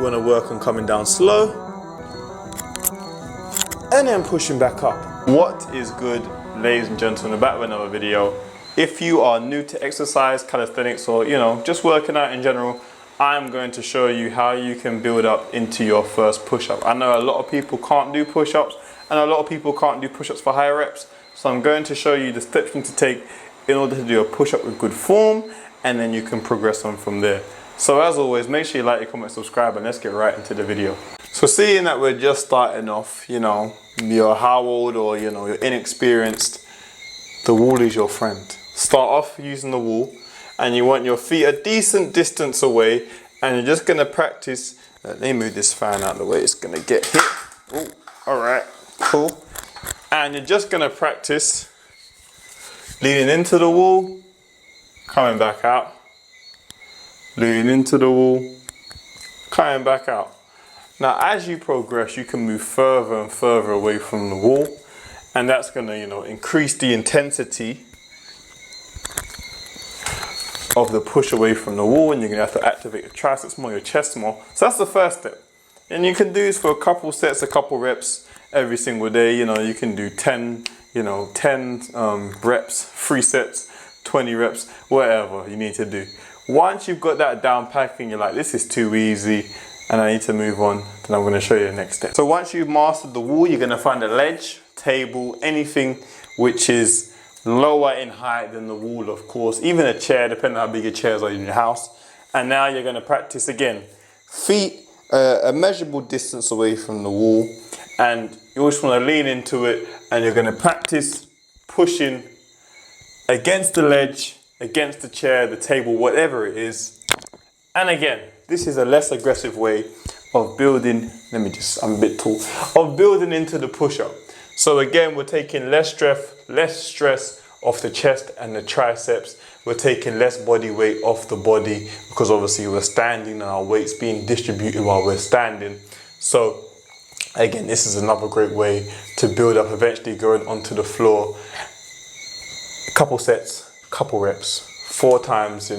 want to work on coming down slow and then pushing back up. What is good, ladies and gentlemen, back with another video. If you are new to exercise, calisthenics, or just working out in general, I'm going to show you how you can build up into your first push-up. I know a lot of people can't do push-ups, and a lot of people can't do push-ups for higher reps. So I'm going to show you the steps you need to take in order to do a push-up with good form, and then you can progress on from there. So as always, make sure you like, comment, subscribe, and let's get right into the video. So seeing that we're just starting off, you're how old or you're inexperienced, the wall is your friend. Start off using the wall, and you want your feet a decent distance away, and you're just gonna practice. Let me move this fan out of the way, it's gonna get hit. Oh, all right, cool. And you're just gonna practice leaning into the wall, coming back out, leaning into the wall, coming back out. Now, as you progress, you can move further and further away from the wall, and that's gonna, increase the intensity of the push away from the wall, and you're gonna have to activate your triceps more, your chest more. So that's the first step. And you can do this for a couple sets, a couple reps every single day. You can do 10 reps, 3 sets, 20 reps, whatever you need to do. Once you've got that down pat and you're like, this is too easy and I need to move on, then I'm gonna show you the next step. So once you've mastered the wall, you're gonna find a ledge, table, anything which is lower in height than the wall, of course, even a chair, depending on how big your chairs are in your house. And now you're gonna practice again. Feet a measurable distance away from the wall, and you just wanna lean into it, and you're gonna practice pushing against the ledge, against the chair, the table, whatever it is. And again, this is a less aggressive way of building, I'm a bit tall, of building into the push-up. So again, we're taking less stress off the chest and the triceps. We're taking less body weight off the body, because obviously we're standing and our weight's being distributed while we're standing. So again, this is another great way to build up, eventually going onto the floor. A couple sets, couple reps, 4 times,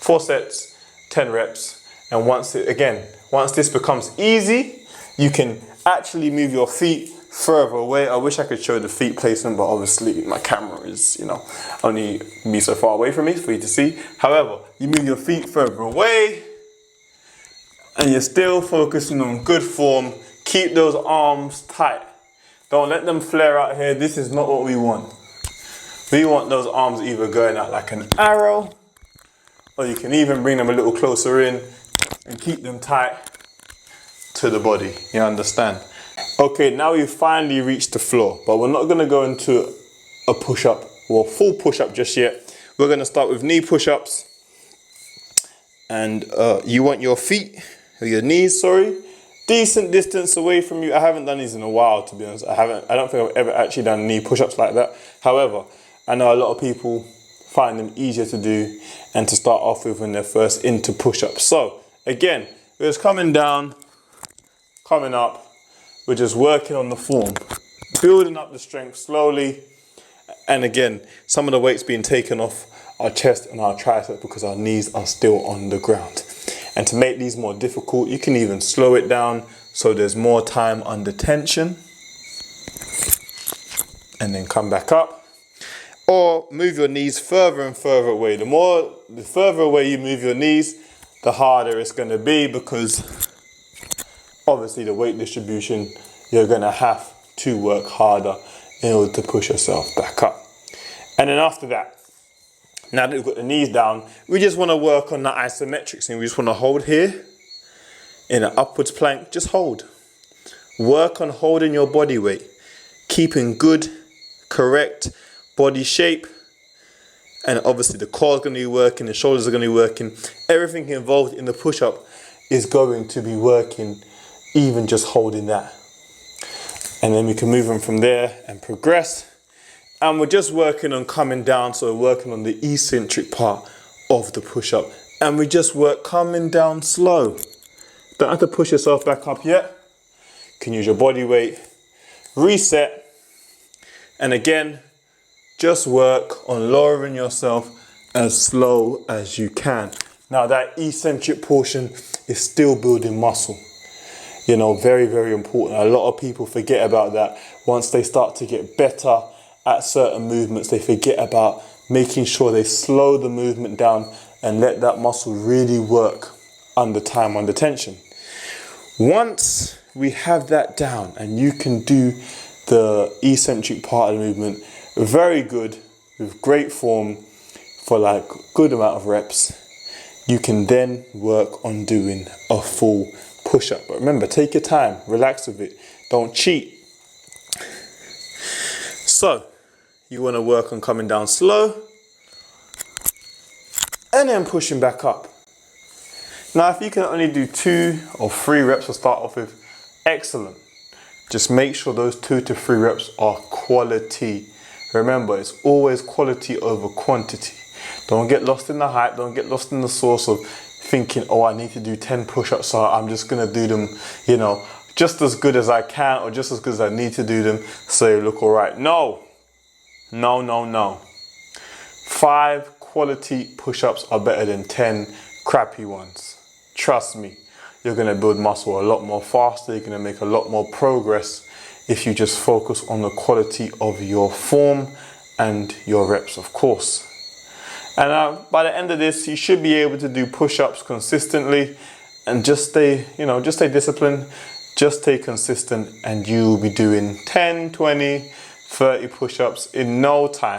4 sets, 10 reps. And once this becomes easy, you can actually move your feet further away. I wish I could show the feet placement, but obviously my camera is, only me so far away from me for you to see. However, you move your feet further away and you're still focusing on good form. Keep those arms tight. Don't let them flare out here. This is not what we want. We want those arms either going out like an arrow, or you can even bring them a little closer in and keep them tight to the body. You understand? Okay, now we've finally reached the floor, but we're not gonna go into a push-up or full push-up just yet. We're gonna start with knee push-ups, and you want your feet, or your knees, decent distance away from you. I haven't done these in a while, to be honest. I don't think I've ever actually done knee push-ups like that. However, I know a lot of people find them easier to do and to start off with when they're first into push-ups. So again, we're just coming down, coming up. We're just working on the form, building up the strength slowly. And again, some of the weight's being taken off our chest and our triceps because our knees are still on the ground. And to make these more difficult, you can even slow it down so there's more time under tension. And then come back up. Or move your knees further and further away. The further away you move your knees, the harder it's gonna be, because obviously the weight distribution, you're gonna have to work harder in order to push yourself back up. And then after that, now that we've got the knees down, we just wanna work on that isometric thing. We just wanna hold here in an upwards plank, just hold. Work on holding your body weight, keeping good, correct body shape. And obviously the core is gonna be working, the shoulders are gonna be working. Everything involved in the push-up is going to be working, even just holding that. And then we can move on from there and progress. And we're just working on coming down, so we're working on the eccentric part of the push-up. And we just work coming down slow. Don't have to push yourself back up yet. You can use your body weight, reset, and again, just work on lowering yourself as slow as you can. Now that eccentric portion is still building muscle. You know, very, very important. A lot of people forget about that. Once they start to get better at certain movements, they forget about making sure they slow the movement down and let that muscle really work under time, under tension. Once we have that down and you can do the eccentric part of the movement very good, with great form for like good amount of reps, you can then work on doing a full push-up. But remember, take your time, relax with it, don't cheat. So you want to work on coming down slow and then pushing back up. Now, if you can only do 2 or 3 reps to start off with, excellent. Just make sure those 2 to 3 reps are quality. Remember, it's always quality over quantity. Don't get lost in the hype. Don't get lost in the source of thinking, oh, I need to do 10 push-ups, so I'm just going to do them, you know, just as good as I can or just as good as I need to do them so they look all right. No. No, no, no. 5 quality push-ups are better than 10 crappy ones. Trust me, you're going to build muscle a lot more faster. You're going to make a lot more progress if you just focus on the quality of your form and your reps, of course. And by the end of this, you should be able to do push-ups consistently and just stay, you know, just stay disciplined, just stay consistent, and you'll be doing 10, 20, 30 push-ups in no time.